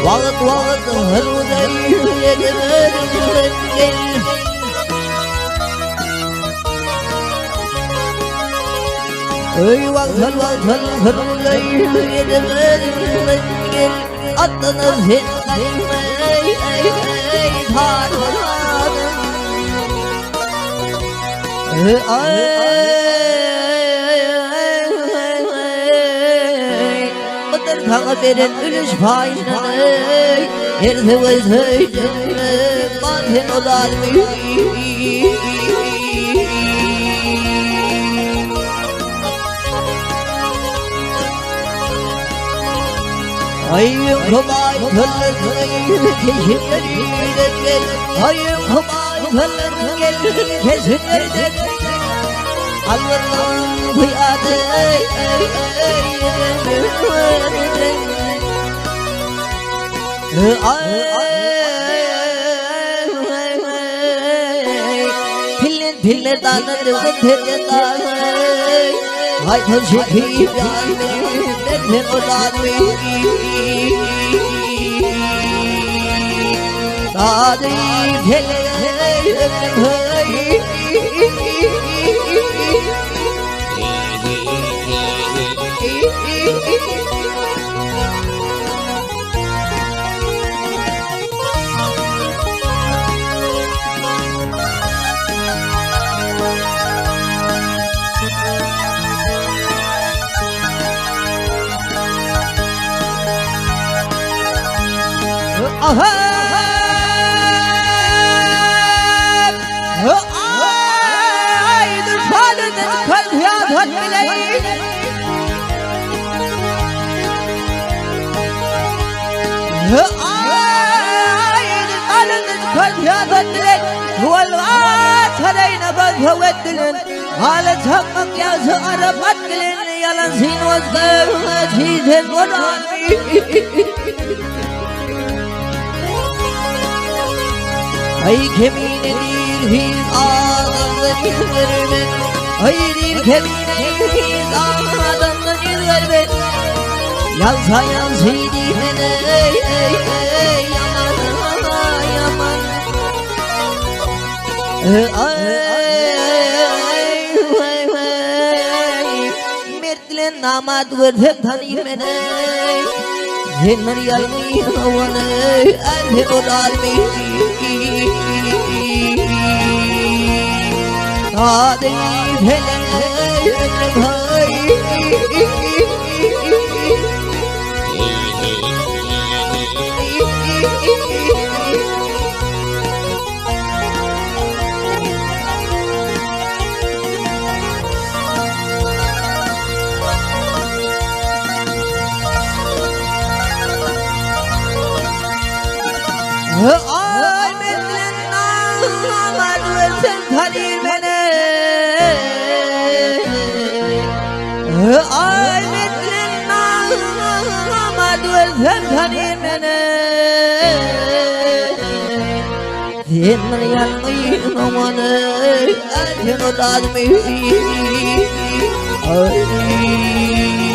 Vakit hırmızayı yedirmedim. Ey vakit hırmızayı yedirmedim. Attınız hizmetime tarladım. Mıdır takdirin ülüş faynanı Yerse vazhaydım Batın olarmış Ayım kumay kıllarını kesinlerden gel Ayım kumay kıllarını gel kesinlerden Alvarlan kıyadı Piller danı tezden Hay konşekiyim ben olanım Tadı Ay kemiğine bir ağzından yüzvermen Ay bir kemiğine bir ağzından yüzvermen Yansa yansıydı yaman Mertlen namat verden tanıyım beni Zenler yalmayın havanı Erden olarmış Tadı felek Ay medlen namad versen tanıyım beni Ay medlen namad versen tanıyım beni Zenler yalmayın amanı Erken olarmış Ay